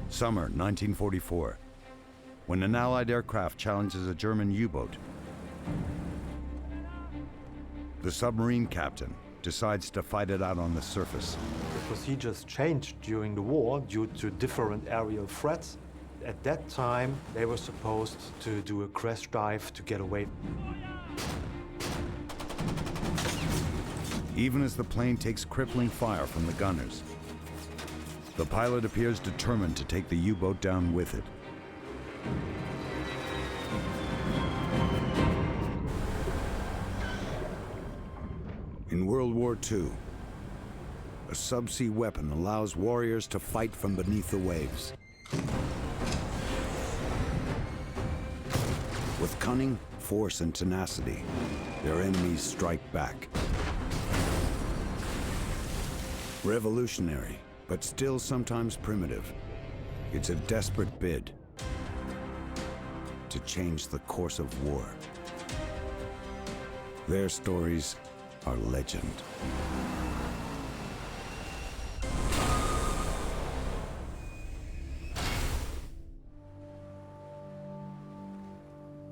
Summer 1944, when an Allied aircraft challenges a German U-boat. The submarine captain decides to fight it out on the surface. The procedures changed during the war due to different aerial threats. At that time, they were supposed to do a crash dive to get away. Even as the plane takes crippling fire from the gunners, the pilot appears determined to take the U-boat down with it. In World War II, a subsea weapon allows warriors to fight from beneath the waves. With cunning, force, and tenacity, their enemies strike back. Revolutionary, but still sometimes primitive, it's a desperate bid to change the course of war. Their stories are legend.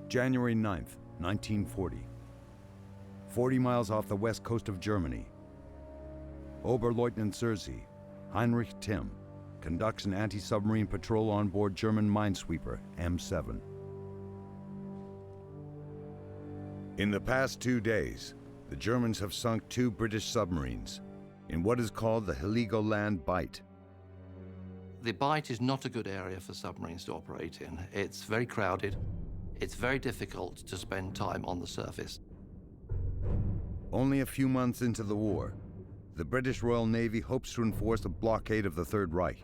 January 9th, 1940. 40 miles off the west coast of Germany, Oberleutnant Sersi, Heinrich Timm, conducts an anti-submarine patrol on board German minesweeper M7. In the past 2 days, the Germans have sunk 2 British submarines in what is called the Heligoland Bight. The Bight is not a good area for submarines to operate in. It's very crowded. It's very difficult to spend time on the surface. Only a few months into the war, the British Royal Navy hopes to enforce a blockade of the Third Reich.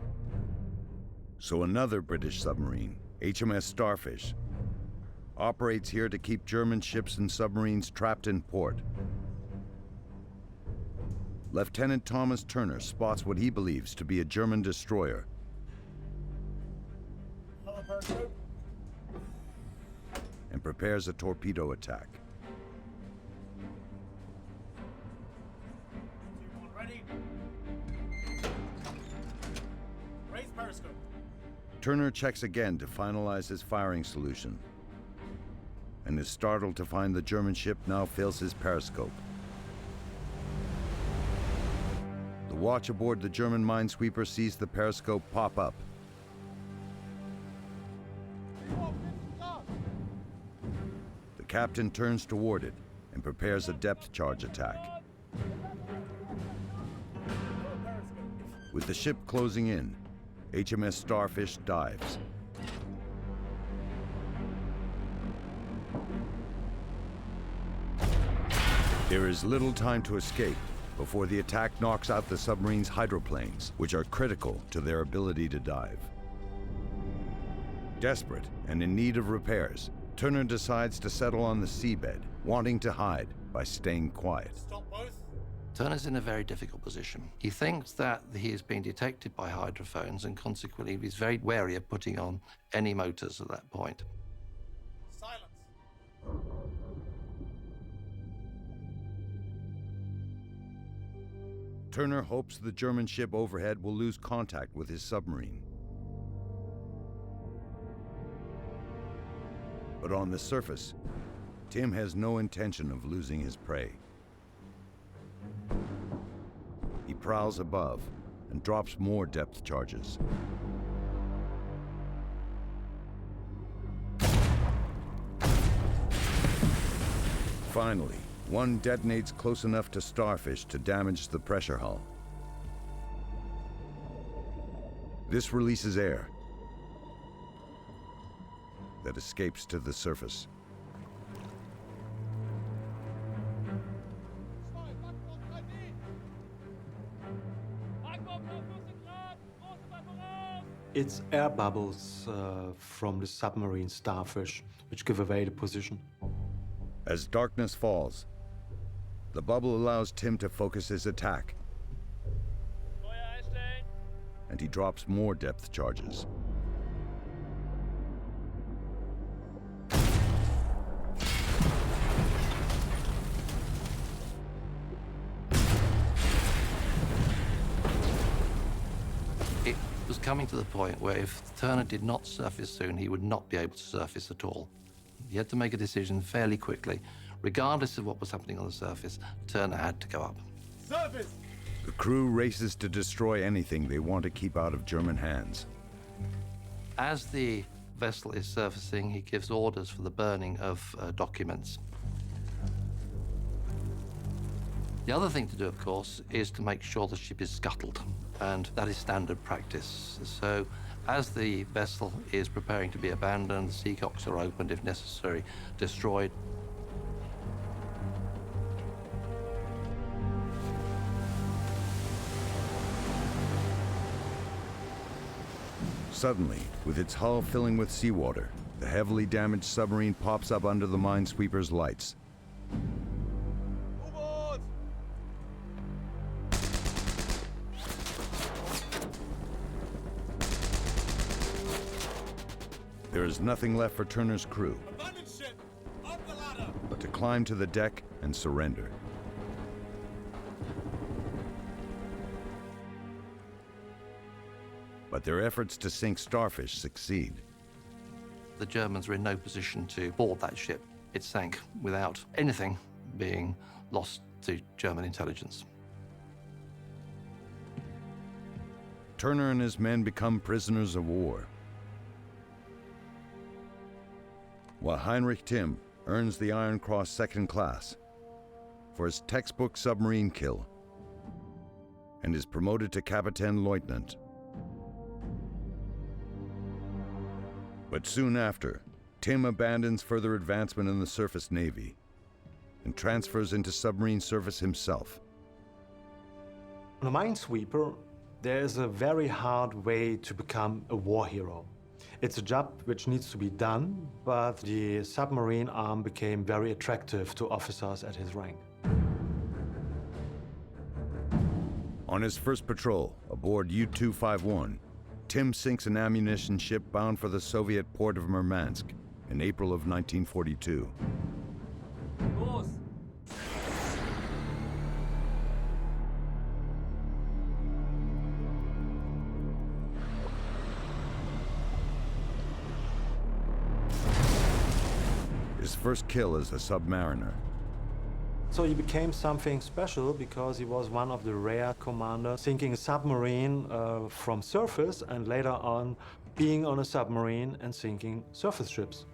So another British submarine, HMS Starfish, operates here to keep German ships and submarines trapped in port. Lieutenant Thomas Turner spots what he believes to be a German destroyer. And prepares a torpedo attack. Ready? Raise periscope. Turner checks again to finalize his firing solution, and is startled to find the German ship now fills his periscope. The watch aboard the German minesweeper sees the periscope pop up. The captain turns toward it and prepares a depth charge attack. With the ship closing in, HMS Starfish dives. There is little time to escape before the attack knocks out the submarine's hydroplanes, which are critical to their ability to dive. Desperate and in need of repairs, Turner decides to settle on the seabed, wanting to hide by staying quiet. Stop both. Turner's in a very difficult position. He thinks that he is being detected by hydrophones, and consequently he's very wary of putting on any motors at that point. Silence. Turner hopes the German ship overhead will lose contact with his submarine. But on the surface, Tim has no intention of losing his prey. He prowls above and drops more depth charges. Finally, one detonates close enough to Starfish to damage the pressure hull. This releases air that escapes to the surface. It's air bubbles from the submarine Starfish, which give away the position. As darkness falls, the bubble allows Tim to focus his attack, and he drops more depth charges. was coming to the point where if Turner did not surface soon, he would not be able to surface at all. He had to make a decision fairly quickly. Regardless of what was happening on the surface, Turner had to go up. Surface! The crew races to destroy anything they want to keep out of German hands. As the vessel is surfacing, he gives orders for the burning of documents. The other thing to do, of course, is to make sure the ship is scuttled, and that is standard practice. So as the vessel is preparing to be abandoned, the seacocks are opened, if necessary, destroyed. Suddenly, with its hull filling with seawater, the heavily damaged submarine pops up under the minesweeper's lights. Overboard! There is nothing left for Turner's crew Abandoned ship! Up the ladder! but to climb to the deck and surrender. But their efforts to sink Starfish succeed. The Germans were in no position to board that ship. It sank without anything being lost to German intelligence. Turner and his men become prisoners of war, while Heinrich Timm earns the Iron Cross Second Class for his textbook submarine kill and is promoted to Kapitän-Leutnant. But soon after, Timm abandons further advancement in the surface navy and transfers into submarine service himself. On a minesweeper, there is a very hard way to become a war hero. It's a job which needs to be done, but the submarine arm became very attractive to officers at his rank. On his first patrol, aboard U-251, Timm sinks an ammunition ship bound for the Soviet port of Murmansk in April of 1942. Course! His first kill as a submariner. So he became something special because he was one of the rare commanders sinking a submarine from surface and later on being on a submarine and sinking surface ships.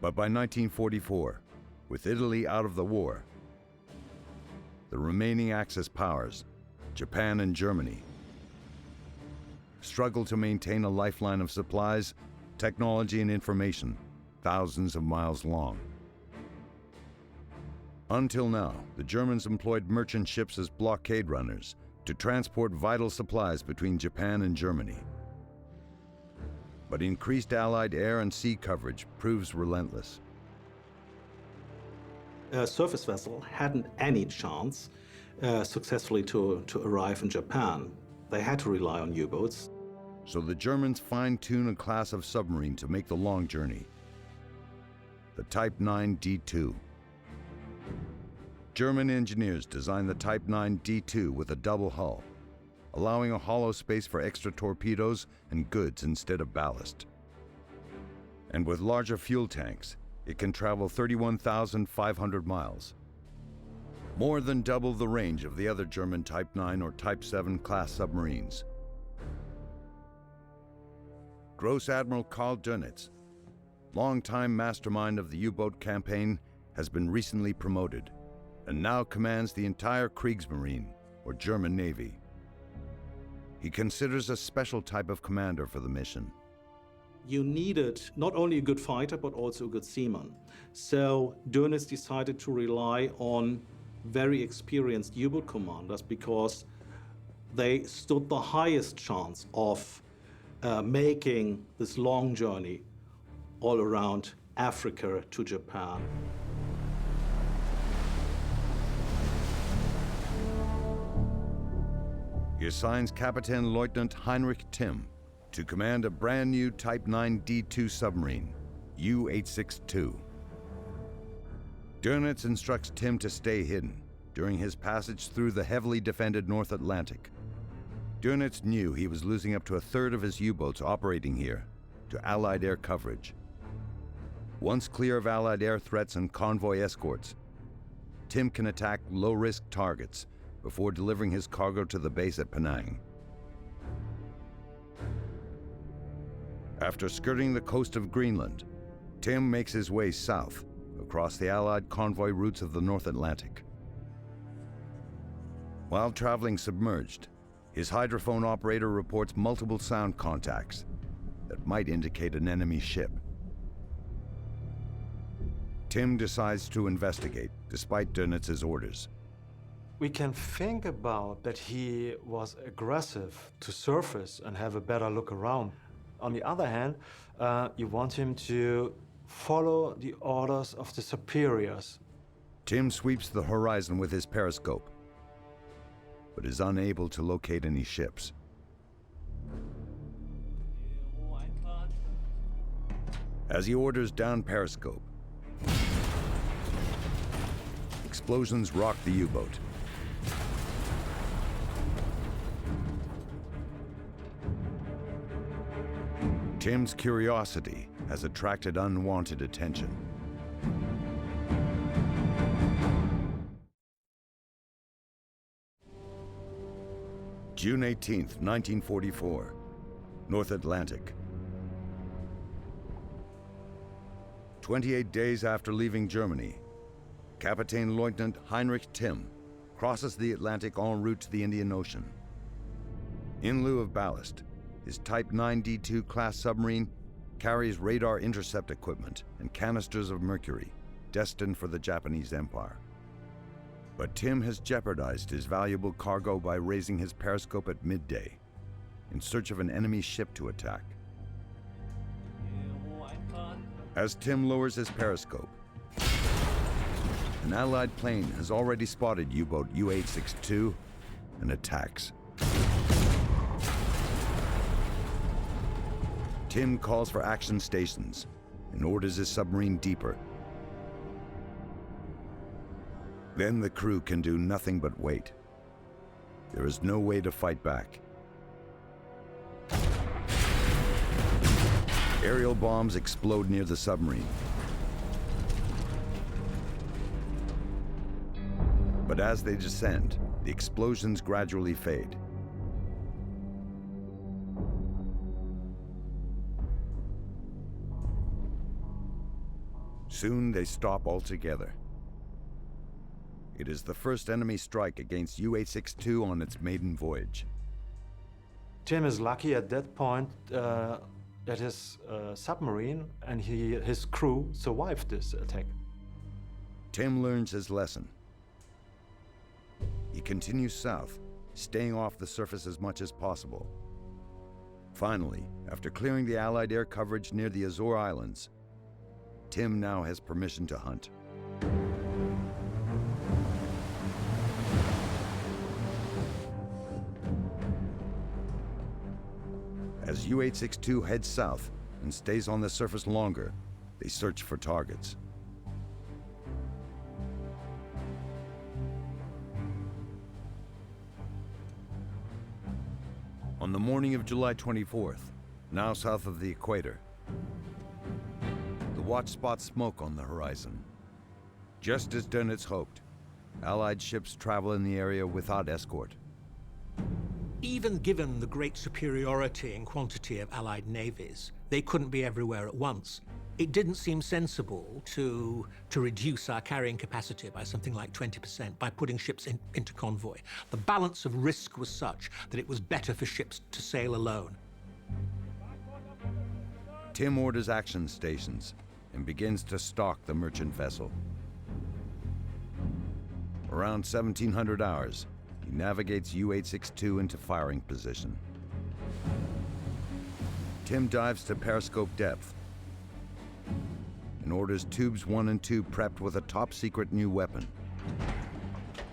But by 1944, with Italy out of the war, the remaining Axis powers, Japan and Germany, struggled to maintain a lifeline of supplies, technology and information thousands of miles long. Until now, the Germans employed merchant ships as blockade runners to transport vital supplies between Japan and Germany. But increased Allied air and sea coverage proves relentless. A surface vessel hadn't any chance successfully to arrive in Japan. They had to rely on U-boats. So the Germans fine-tune a class of submarine to make the long journey. The Type 9 D2. German engineers designed the Type 9 D2 with a double hull, allowing a hollow space for extra torpedoes and goods instead of ballast. And with larger fuel tanks, it can travel 31,500 miles. More than double the range of the other German Type 9 or Type 7 class submarines. Gross Admiral Karl Dönitz, longtime mastermind of the U-boat campaign, has been recently promoted and now commands the entire Kriegsmarine, or German Navy. He considers a special type of commander for the mission. You needed not only a good fighter, but also a good seaman. So Dönitz decided to rely on very experienced U-boat commanders because they stood the highest chance of making this long journey all around Africa to Japan. He assigns Kapitän-Leutnant Heinrich Timm to command a brand new Type 9 D2 submarine, U-862. Dönitz instructs Timm to stay hidden, during his passage through the heavily defended North Atlantic. Dönitz knew he was losing up to a third of his U-boats operating here to Allied air coverage. Once clear of Allied air threats and convoy escorts, Tim can attack low-risk targets before delivering his cargo to the base at Penang. After skirting the coast of Greenland, Tim makes his way south across the Allied convoy routes of the North Atlantic. While traveling submerged, his hydrophone operator reports multiple sound contacts that might indicate an enemy ship. Tim decides to investigate, despite Dönitz's orders. We can think about that he was aggressive to surface and have a better look around. On the other hand, you want him to follow the orders of the superiors. Tim sweeps the horizon with his periscope, but is unable to locate any ships. As he orders down periscope, explosions rock the U-boat. Tim's curiosity has attracted unwanted attention. June 18th, 1944, North Atlantic. 28 days after leaving Germany, Kapitän Leutnant Heinrich Timm crosses the Atlantic en route to the Indian Ocean. In lieu of ballast, his Type 9D2 class submarine carries radar intercept equipment and canisters of mercury destined for the Japanese Empire. But Tim has jeopardized his valuable cargo by raising his periscope at midday in search of an enemy ship to attack. As Tim lowers his periscope, an Allied plane has already spotted U-boat U-862 and attacks. Tim calls for action stations and orders his submarine deeper. Then the crew can do nothing but wait. There is no way to fight back. Aerial bombs explode near the submarine. But as they descend, the explosions gradually fade. Soon they stop altogether. It is the first enemy strike against U-862 on its maiden voyage. Tim is lucky at that point that his submarine and his crew survived this attack. Tim learns his lesson. He continues south, staying off the surface as much as possible. Finally, after clearing the Allied air coverage near the Azore Islands, Tim now has permission to hunt. As U-862 heads south and stays on the surface longer, they search for targets. On the morning of July 24th, now south of the equator, the watch spots smoke on the horizon. Just as Dönitz hoped, Allied ships travel in the area without escort. Even given the great superiority in quantity of Allied navies, they couldn't be everywhere at once. It didn't seem sensible to reduce our carrying capacity by something like 20% by putting ships into convoy. The balance of risk was such that it was better for ships to sail alone. Tim orders action stations and begins to stalk the merchant vessel. Around 1700 hours, he navigates U-862 into firing position. Tim dives to periscope depth and orders tubes 1 and 2 prepped with a top-secret new weapon,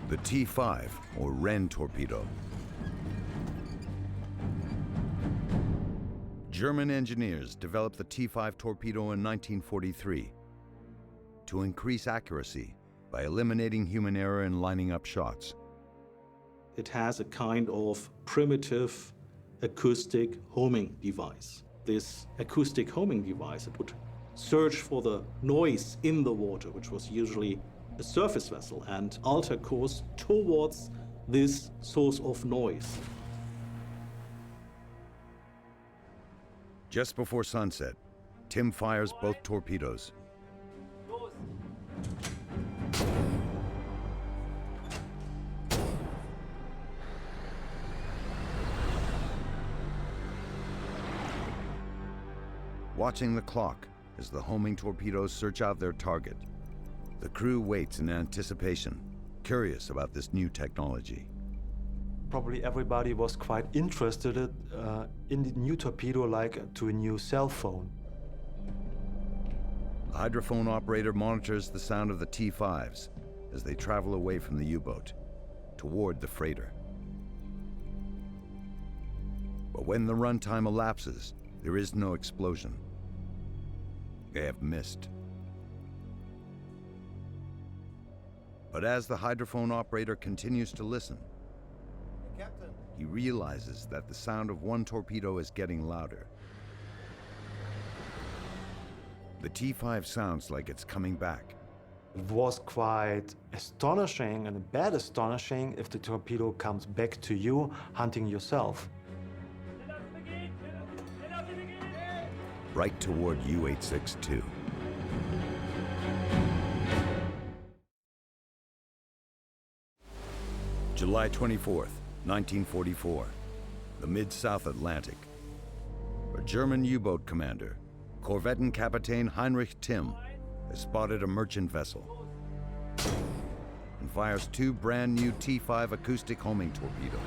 the T5, or Wren torpedo. German engineers developed the T5 torpedo in 1943 to increase accuracy by eliminating human error in lining up shots. It has a kind of primitive acoustic homing device. This acoustic homing device, it would search for the noise in the water, which was usually a surface vessel, and alter course towards this source of noise. Just before sunset, Tim fires both torpedoes. Watching the clock as the homing torpedoes search out their target, the crew waits in anticipation, curious about this new technology. Probably everybody was quite interested in the new torpedo like to a new cell phone. The hydrophone operator monitors the sound of the T-5s as they travel away from the U-boat, toward the freighter. But when the runtime elapses, there is no explosion. They have missed. But as the hydrophone operator continues to listen, Captain. he realizes that the sound of one torpedo is getting louder. The T-5 sounds like it's coming back. It was quite astonishing and a bit astonishing if the torpedo comes back to you, hunting yourself. Right toward U-862. July 24th, 1944, the mid-South Atlantic. A German U-boat commander, Korvettenkapitän Heinrich Timm, has spotted a merchant vessel and fires two brand new T-5 acoustic homing torpedoes.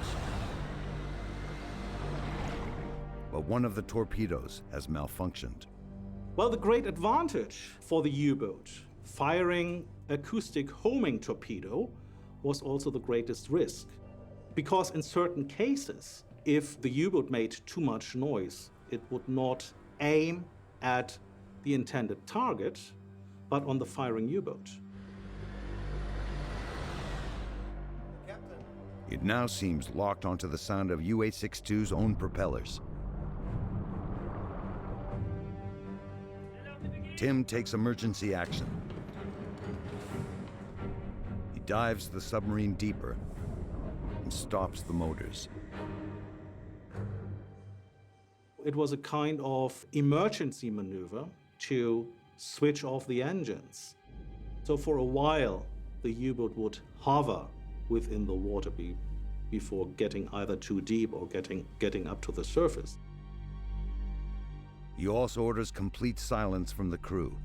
But one of the torpedoes has malfunctioned. Well, the great advantage for the U-boat, firing acoustic homing torpedo, was also the greatest risk. Because in certain cases, if the U-boat made too much noise, it would not aim at the intended target, but on the firing U-boat. It now seems locked onto the sound of U-862's own propellers. Tim takes emergency action. He dives the submarine deeper and stops the motors. It was a kind of emergency maneuver to switch off the engines. So for a while, the U-boat would hover within the water before getting either too deep or getting up to the surface. He also orders complete silence from the crew,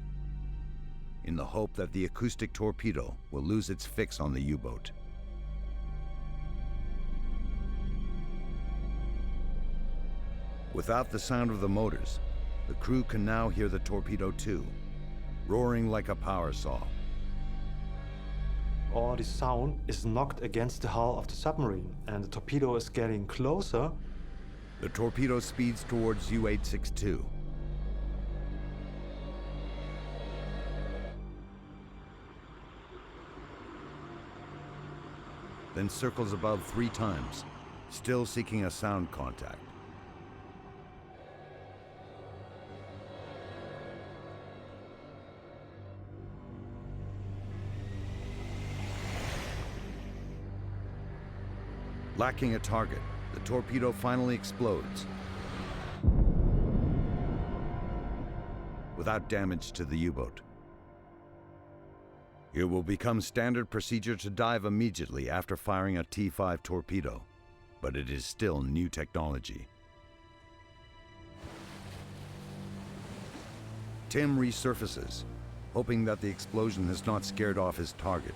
in the hope that the acoustic torpedo will lose its fix on the U-boat. Without the sound of the motors, the crew can now hear the torpedo too, roaring like a power saw. All the sound is knocked against the hull of the submarine, and the torpedo is getting closer. The torpedo speeds towards U-862. Then circles above 3 times, still seeking a sound contact. Lacking a target, the torpedo finally explodes without damage to the U-boat. It will become standard procedure to dive immediately after firing a T-5 torpedo, but it is still new technology. Tim resurfaces, hoping that the explosion has not scared off his target.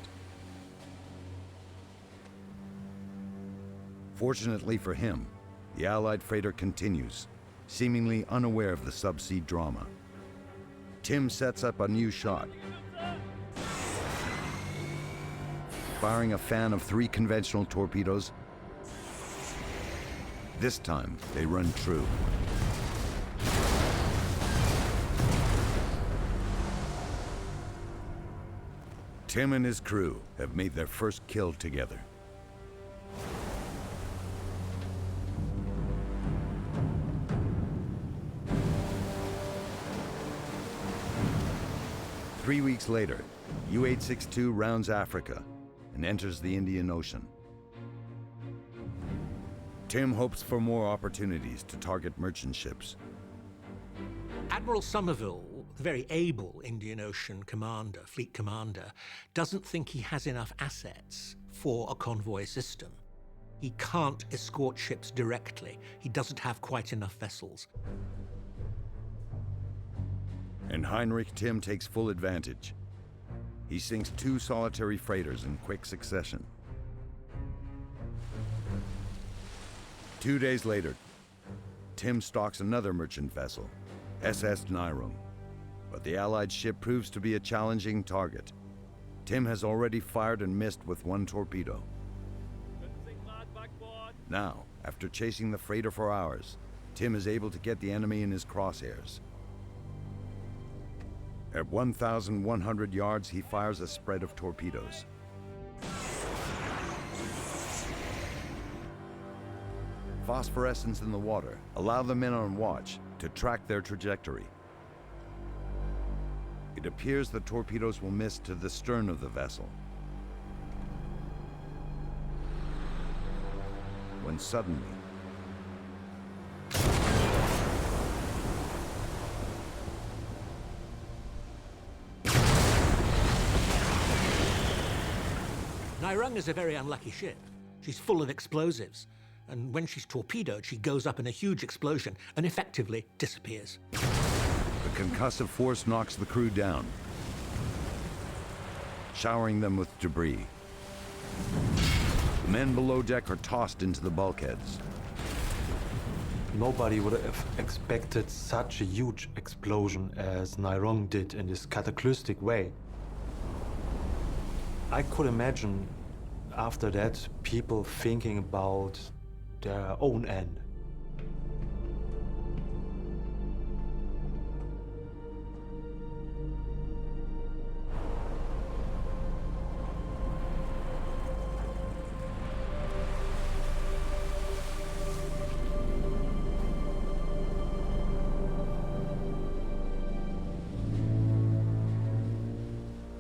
Fortunately for him, the Allied freighter continues, seemingly unaware of the subsea drama. Tim sets up a new shot, firing a fan of 3 conventional torpedoes. This time, they run true. Tim and his crew have made their first kill together. Three weeks later, U-862 rounds Africa and enters the Indian Ocean. Tim hopes for more opportunities to target merchant ships. Admiral Somerville, the very able Indian Ocean commander, fleet commander, doesn't think he has enough assets for a convoy system. He can't escort ships directly. He doesn't have quite enough vessels. And Heinrich Tim takes full advantage. He sinks 2 solitary freighters in quick succession. 2 days later, Tim stalks another merchant vessel, SS Nyrung. But the Allied ship proves to be a challenging target. Tim has already fired and missed with 1 torpedo. Now, after chasing the freighter for hours, Tim is able to get the enemy in his crosshairs. At 1,100 yards, he fires a spread of torpedoes. Phosphorescence in the water allow the men on watch to track their trajectory. It appears the torpedoes will miss to the stern of the vessel. When suddenly, Nyrung is a very unlucky ship. She's full of explosives. And when she's torpedoed, she goes up in a huge explosion and effectively disappears. the concussive force knocks the crew down, showering them with debris. The men below deck are tossed into the bulkheads. Nobody would have expected such a huge explosion as Nyrung did in this cataclysmic way. I could imagine after that people thinking about their own end.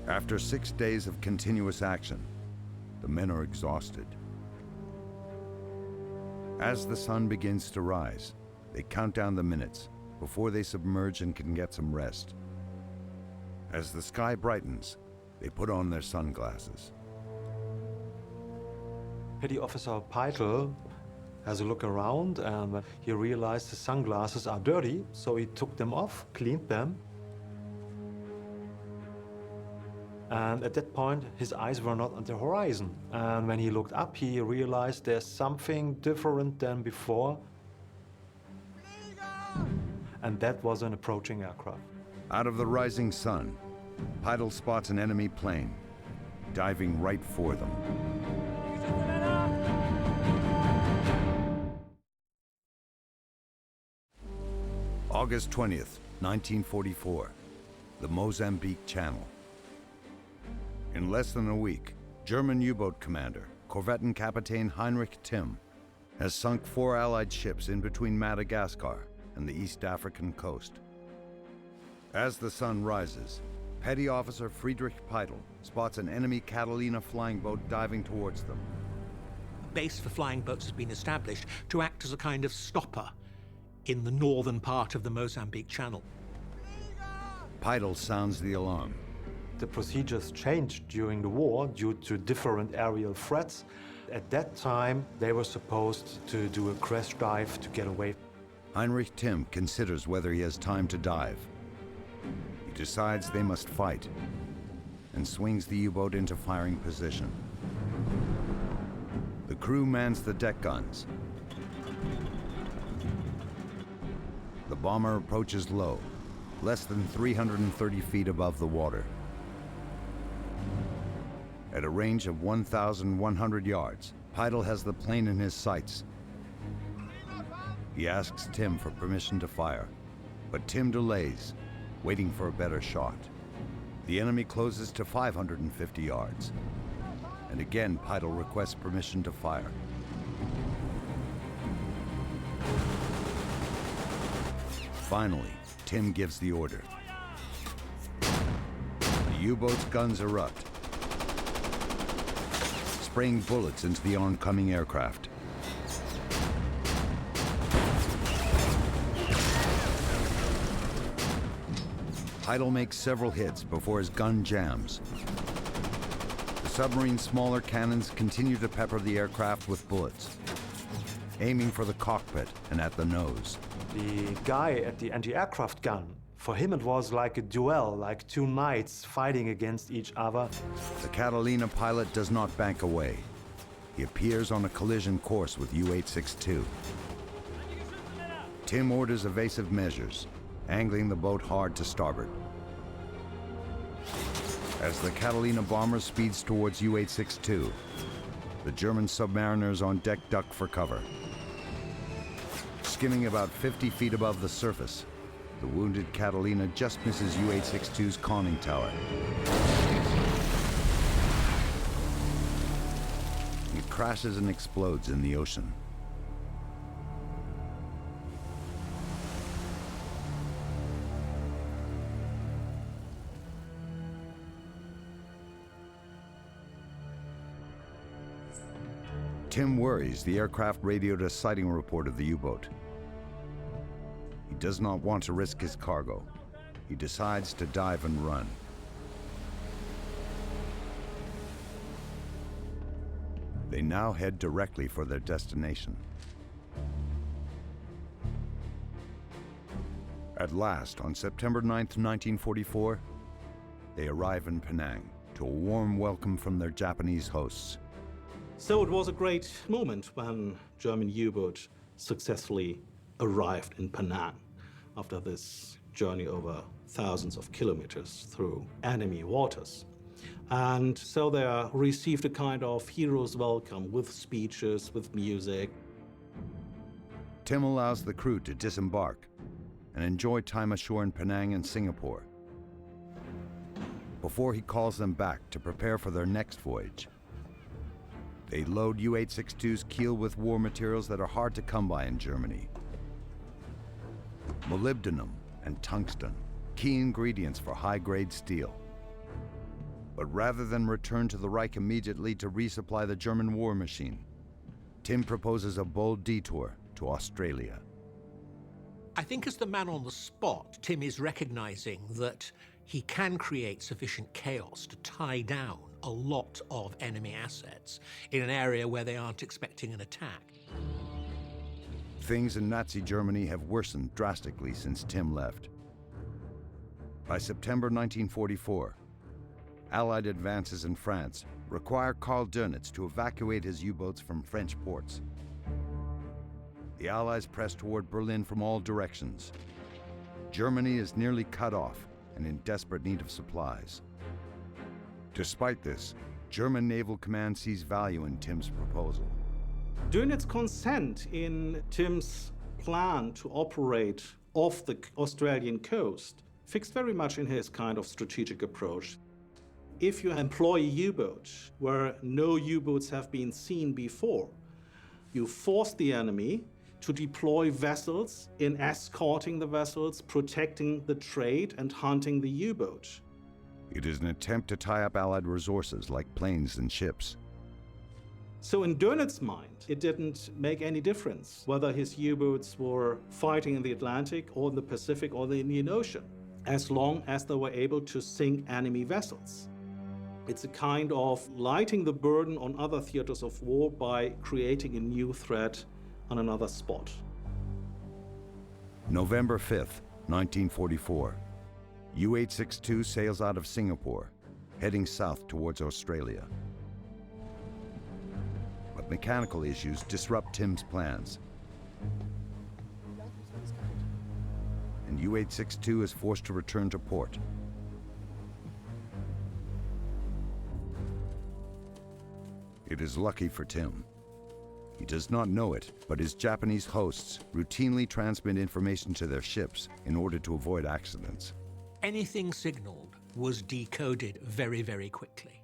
After 6 days of continuous action, the men are exhausted. As the sun begins to rise, they count down the minutes before they submerge and can get some rest. As the sky brightens, they put on their sunglasses. Petty Officer Peitel has a look around and he realized the sunglasses are dirty, so he took them off, cleaned them. And at that point, his eyes were not on the horizon. And when he looked up, he realized there's something different than before. And that was an approaching aircraft. Out of the rising sun, Peitel spots an enemy plane, diving right for them. August 20th, 1944, the Mozambique Channel. In less than a week, German U-boat commander, Korvettenkapitän Heinrich Tim, has sunk 4 Allied ships in between Madagascar and the East African coast. As the sun rises, Petty Officer Friedrich Peitel spots an enemy Catalina flying boat diving towards them. A base for flying boats has been established to act as a kind of stopper in the northern part of the Mozambique Channel. Peitel sounds the alarm. The procedures changed during the war due to different aerial threats. At that time, they were supposed to do a crash dive to get away. Heinrich Tim considers whether he has time to dive. He decides they must fight and swings the U-boat into firing position. The crew mans the deck guns. The bomber approaches low, less than 330 feet above the water. At a range of 1,100 yards, Peitel has the plane in his sights. He asks Tim for permission to fire, but Tim delays, waiting for a better shot. The enemy closes to 550 yards. And again, Peidl requests permission to fire. Finally, Tim gives the order. The U-boat's guns erupt, spraying bullets into the oncoming aircraft. Peidl makes several hits before his gun jams. The submarine's smaller cannons continue to pepper the aircraft with bullets, aiming for the cockpit and at the nose. The guy at the anti-aircraft gun, for him it was like a duel, like two knights fighting against each other. The Catalina pilot does not bank away. He appears on a collision course with U-862. Tim orders evasive measures, angling the boat hard to starboard. As the Catalina bomber speeds towards U-862, the German submariners on deck duck for cover. Skimming about 50 feet above the surface, the wounded Catalina just misses U-862's conning tower. It crashes and explodes in the ocean. Tim worries the aircraft radioed a sighting report of the U-boat. He does not want to risk his cargo. He decides to dive and run. They now head directly for their destination. At last, on September 9th, 1944, they arrive in Penang to a warm welcome from their Japanese hosts. So it was a great moment when German U-boat successfully arrived in Penang after this journey over thousands of kilometers through enemy waters. And so they received a kind of hero's welcome with speeches, with music. Tim allows the crew to disembark and enjoy time ashore in Penang and Singapore before he calls them back to prepare for their next voyage. They load U-862's keel with war materials that are hard to come by in Germany. Molybdenum and tungsten, key ingredients for high-grade steel. But rather than return to the Reich immediately to resupply the German war machine, Tim proposes a bold detour to Australia. I think as the man on the spot, Tim is recognizing that he can create sufficient chaos to tie down a lot of enemy assets in an area where they aren't expecting an attack. Things in Nazi Germany have worsened drastically since Tim left. By September 1944, Allied advances in France require Karl Dönitz to evacuate his U-boats from French ports. The Allies press toward Berlin from all directions. Germany is nearly cut off and in desperate need of supplies. Despite this, German Naval Command sees value in Tim's proposal. Dönitz's consent in Tim's plan to operate off the Australian coast fixed very much in his kind of strategic approach. If you employ a U-boat where no U-boats have been seen before, you force the enemy to deploy vessels in escorting the vessels, protecting the trade, and hunting the U-boat. It is an attempt to tie up Allied resources like planes and ships. So in Dönitz's mind, it didn't make any difference whether his U-boats were fighting in the Atlantic or in the Pacific or the Indian Ocean, as long as they were able to sink enemy vessels. It's a kind of lighting the burden on other theaters of war by creating a new threat on another spot. November 5th, 1944. U-862 sails out of Singapore, heading south towards Australia. But mechanical issues disrupt Tim's plans. And U-862 is forced to return to port. It is lucky for Tim. He does not know it, but his Japanese hosts routinely transmit information to their ships in order to avoid accidents. Anything signaled was decoded very, very quickly.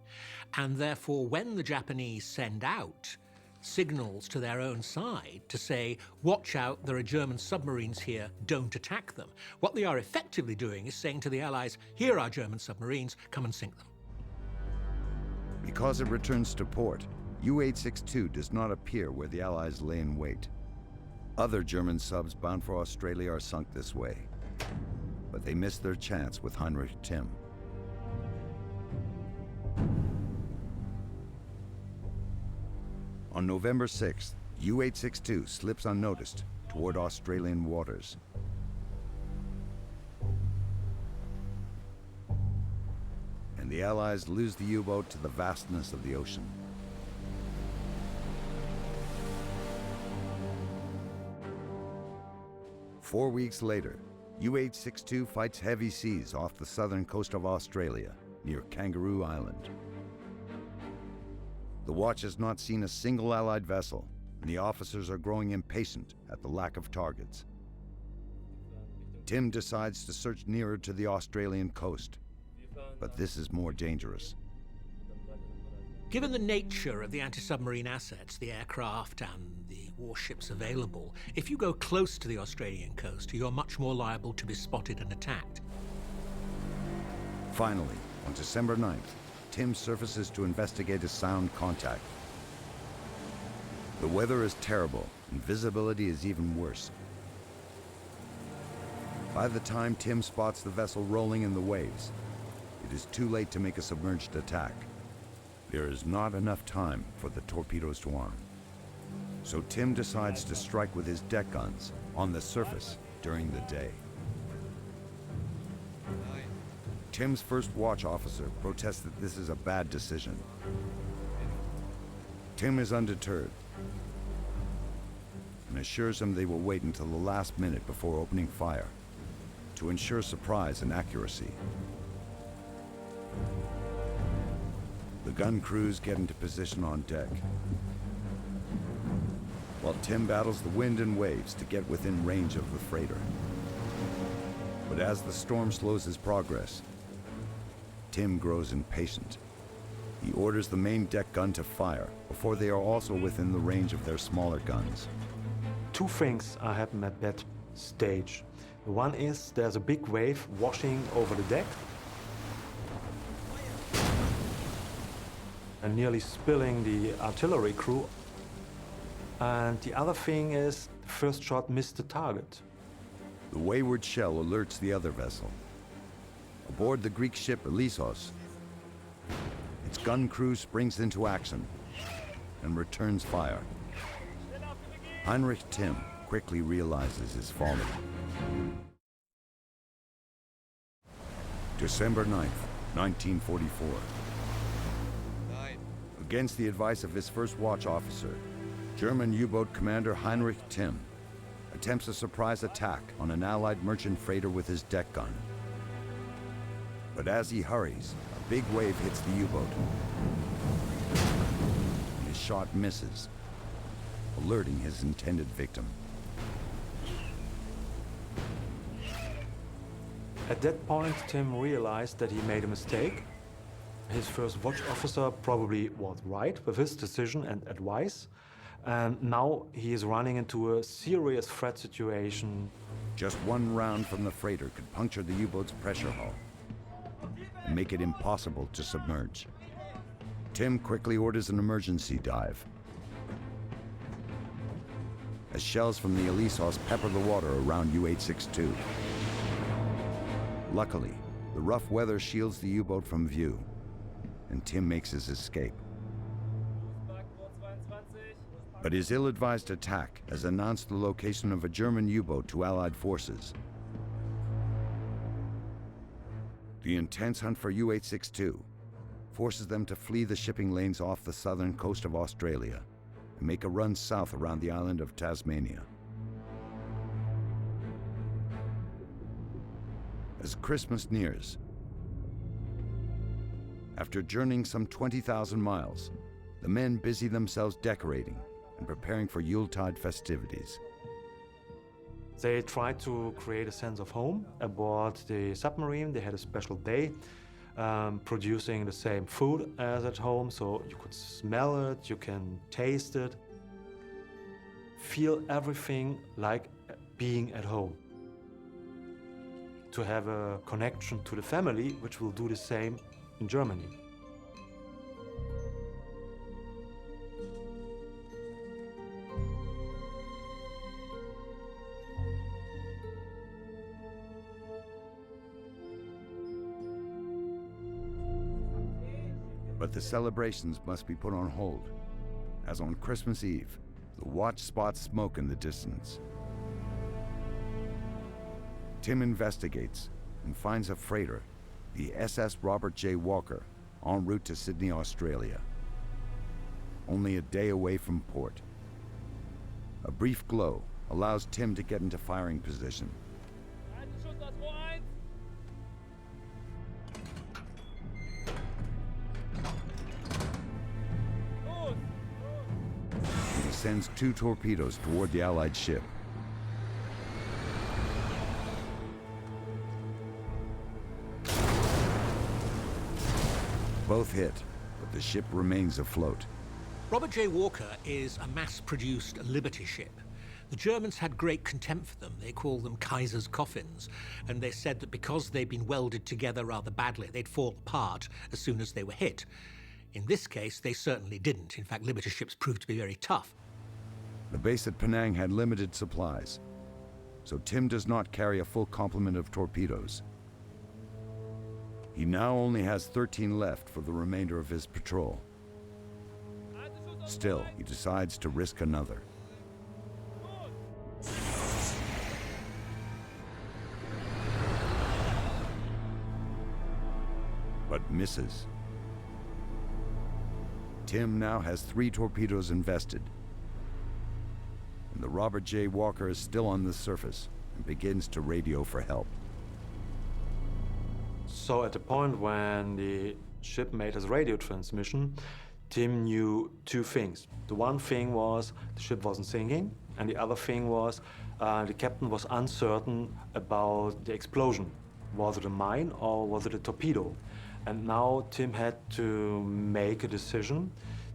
And therefore, when the Japanese send out signals to their own side to say, watch out, there are German submarines here, don't attack them, what they are effectively doing is saying to the Allies, here are German submarines, come and sink them. Because it returns to port, U-862 does not appear where the Allies lay in wait. Other German subs bound for Australia are sunk this way, but they missed their chance with Heinrich Timm. On November 6th, U-862 slips unnoticed toward Australian waters. And the Allies lose the U-boat to the vastness of the ocean. Four weeks later, U-862 fights heavy seas off the southern coast of Australia, near Kangaroo Island. The watch has not seen a single Allied vessel, and the officers are growing impatient at the lack of targets. Timm decides to search nearer to the Australian coast, but this is more dangerous. Given the nature of the anti-submarine assets, the aircraft and the warships available, if you go close to the Australian coast, you're much more liable to be spotted and attacked. Finally, on December 9th, Timm surfaces to investigate a sound contact. The weather is terrible, and visibility is even worse. By the time Timm spots the vessel rolling in the waves, it is too late to make a submerged attack. There is not enough time for the torpedoes to arm. So Timm decides to strike with his deck guns on the surface during the day. Timm's first watch officer protests that this is a bad decision. Timm is undeterred and assures him they will wait until the last minute before opening fire to ensure surprise and accuracy. The gun crews get into position on deck, while Timm battles the wind and waves to get within range of the freighter. But as the storm slows his progress, Timm grows impatient. He orders the main deck gun to fire before they are also within the range of their smaller guns. Two things are happening at that stage. One is there's a big wave washing over the deck and nearly spilling the artillery crew. And the other thing is the first shot missed the target. The wayward shell alerts the other vessel. Aboard the Greek ship Elissos, its gun crew springs into action and returns fire. Heinrich Timm quickly realizes his folly. December 9th, 1944. Against the advice of his first watch officer, German U-boat commander Heinrich Timm attempts a surprise attack on an Allied merchant freighter with his deck gun. But as he hurries, a big wave hits the U-boat. His shot misses, alerting his intended victim. At that point, Timm realized that he made a mistake. His first watch officer probably was right with his decision and advice. And now he is running into a serious threat situation. Just one round from the freighter could puncture the U-boat's pressure hull and make it impossible to submerge. Timm quickly orders an emergency dive, as shells from the Elissos pepper the water around U-862. Luckily, the rough weather shields the U-boat from view, and Timm makes his escape. But his ill-advised attack has announced the location of a German U-boat to Allied forces. The intense hunt for U-862 forces them to flee the shipping lanes off the southern coast of Australia and make a run south around the island of Tasmania. As Christmas nears, after journeying some 20,000 miles, the men busy themselves decorating and preparing for Yuletide festivities. They tried to create a sense of home aboard the submarine. They had a special day producing the same food as at home, so you could smell it, you can taste it, feel everything like being at home. To have a connection to the family, which will do the same in Germany. But the celebrations must be put on hold, as on Christmas Eve, the watch spots smoke in the distance. Tim investigates and finds a freighter, the SS Robert J. Walker, en route to Sydney, Australia. Only a day away from port. A brief glow allows Tim to get into firing position. He sends 2 torpedoes toward the Allied ship. Both hit, but the ship remains afloat. Robert J. Walker is a mass-produced Liberty ship. The Germans had great contempt for them. They called them Kaiser's coffins, and they said that because they'd been welded together rather badly, they'd fall apart as soon as they were hit. In this case, they certainly didn't. In fact, Liberty ships proved to be very tough. The base at Penang had limited supplies, so Tim does not carry a full complement of torpedoes. He now only has 13 left for the remainder of his patrol. Still, he decides to risk another. But misses. Tim now has 3 torpedoes invested, and the Robert J. Walker is still on the surface and begins to radio for help. So at the point when the ship made its radio transmission, Tim knew 2 things. The one thing was the ship wasn't sinking, and the other thing was the captain was uncertain about the explosion. Was it a mine or was it a torpedo? And now Tim had to make a decision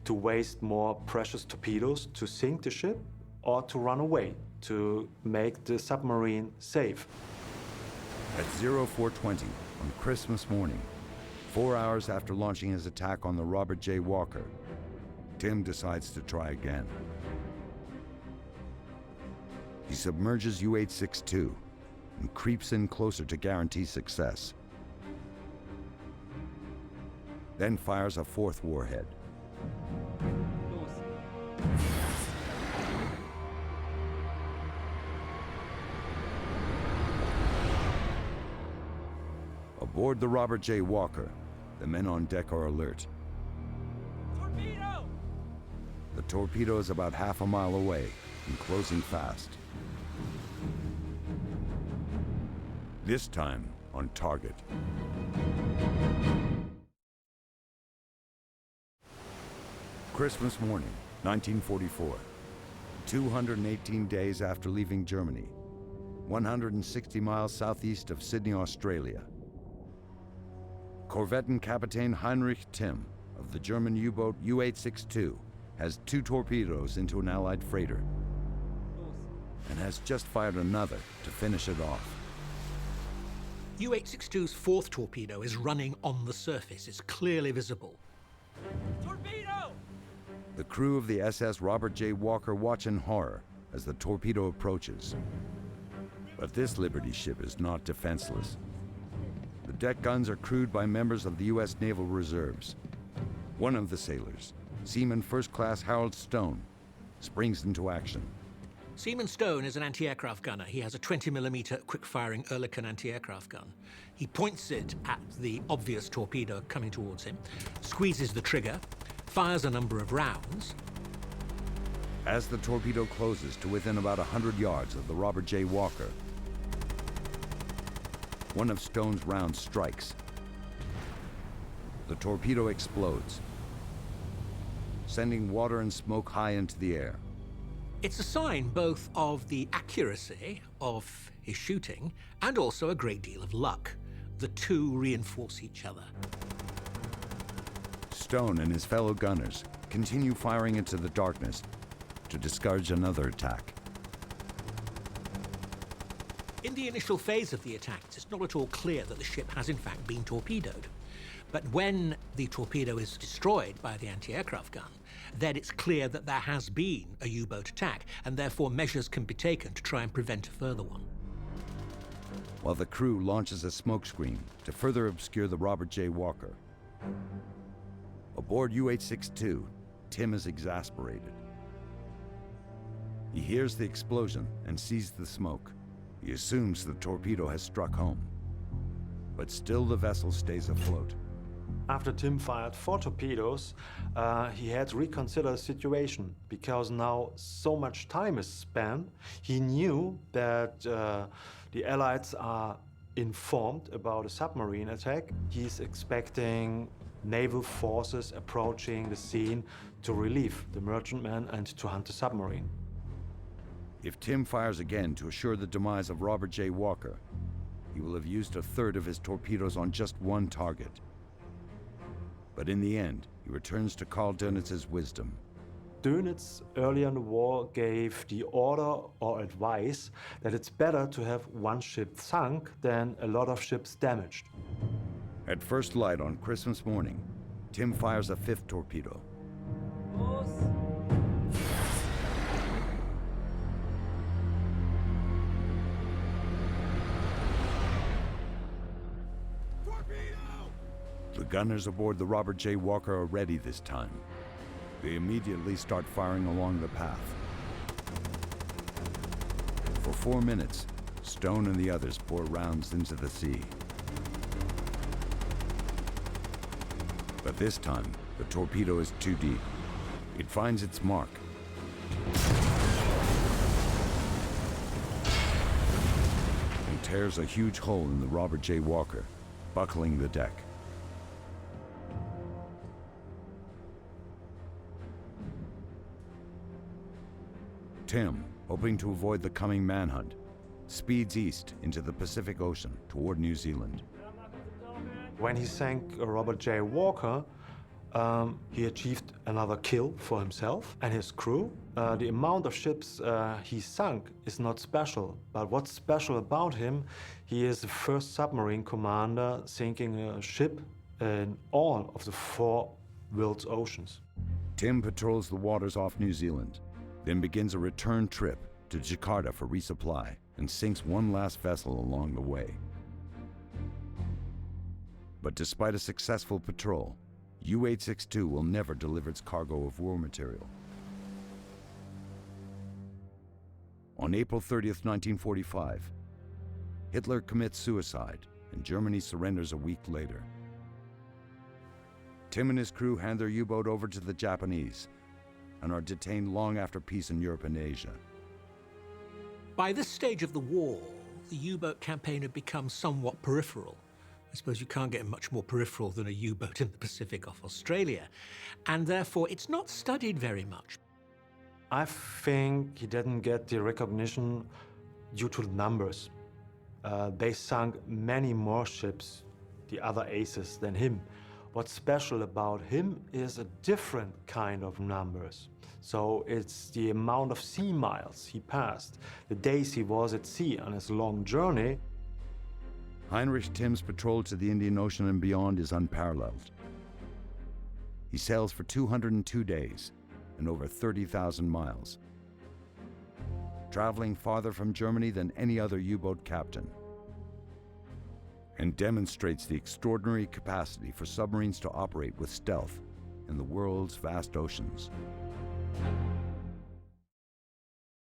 to waste more precious torpedoes to sink the ship or to run away, to make the submarine safe. At 0420 on Christmas morning, 4 hours after launching his attack on the Robert J. Walker, Tim decides to try again. He submerges U-862 and creeps in closer to guarantee success. Then fires a 4th warhead. Aboard the Robert J. Walker, the men on deck are alert. Torpedo! The torpedo is about half a mile away and closing fast. This time on target. Christmas morning, 1944. 218 days after leaving Germany. 160 miles southeast of Sydney, Australia. Korvettenkapitän Heinrich Timm of the German U-boat U-862 has 2 torpedoes into an Allied freighter and has just fired another to finish it off. U-862's 4th torpedo is running on the surface. It's clearly visible. Torpedo! The crew of the SS Robert J. Walker watch in horror as the torpedo approaches. But this Liberty ship is not defenseless. The deck guns are crewed by members of the U.S. Naval Reserves. One of the sailors, Seaman First Class Harold Stone, springs into action. Seaman Stone is an anti-aircraft gunner. He has a 20mm quick-firing Oerlikon anti-aircraft gun. He points it at the obvious torpedo coming towards him, squeezes the trigger, fires a number of rounds. As the torpedo closes to within about 100 yards of the Robert J. Walker, one of Stone's rounds strikes. The torpedo explodes, sending water and smoke high into the air. It's a sign both of the accuracy of his shooting and also a great deal of luck. The two reinforce each other. Stone and his fellow gunners continue firing into the darkness to discourage another attack. In the initial phase of the attack, it's not at all clear that the ship has in fact been torpedoed. But when the torpedo is destroyed by the anti-aircraft gun, then it's clear that there has been a U-boat attack, and therefore measures can be taken to try and prevent a further one. While the crew launches a smokescreen to further obscure the Robert J. Walker. Aboard UH-62, Tim is exasperated. He hears the explosion and sees the smoke. He assumes the torpedo has struck home. But still the vessel stays afloat. After Tim fired 4 torpedoes, he had to reconsider the situation because now so much time is spent. He knew that the Allies are informed about a submarine attack. He's expecting naval forces approaching the scene to relieve the merchantman and to hunt the submarine. If Tim fires again to assure the demise of Robert J. Walker, he will have used a third of his torpedoes on just one target. But in the end, he returns to Karl Dönitz's wisdom. Dönitz earlier in the war gave the order or advice that it's better to have one ship sunk than a lot of ships damaged. At first light on Christmas morning, Tim fires a 5th torpedo. The gunners aboard the Robert J. Walker are ready this time. They immediately start firing along the path. For 4 minutes, Stone and the others pour rounds into the sea. But this time, the torpedo is too deep. It finds its mark. And tears a huge hole in the Robert J. Walker, buckling the deck. Tim, hoping to avoid the coming manhunt, speeds east into the Pacific Ocean toward New Zealand. When he sank Robert J. Walker, he achieved another kill for himself and his crew. The amount of ships he sunk is not special, but what's special about him, he is the first submarine commander sinking a ship in all of the 4 world's oceans. Tim patrols the waters off New Zealand, then begins a return trip to Jakarta for resupply and sinks one last vessel along the way. But despite a successful patrol, UH-62 will never deliver its cargo of war material. On April 30th, 1945, Hitler commits suicide and Germany surrenders a week later. Tim and his crew hand their U-boat over to the Japanese and are detained long after peace in Europe and Asia. By this stage of the war, the U-boat campaign had become somewhat peripheral. I suppose you can't get much more peripheral than a U-boat in the Pacific off Australia, and therefore it's not studied very much. I think he didn't get the recognition due to the numbers. They sunk many more ships, the other aces, than him. What's special about him is a different kind of numbers. So it's the amount of sea miles he passed, the days he was at sea on his long journey. Heinrich Tim's patrol to the Indian Ocean and beyond is unparalleled. He sails for 202 days and over 30,000 miles, traveling farther from Germany than any other U-boat captain, and demonstrates the extraordinary capacity for submarines to operate with stealth in the world's vast oceans.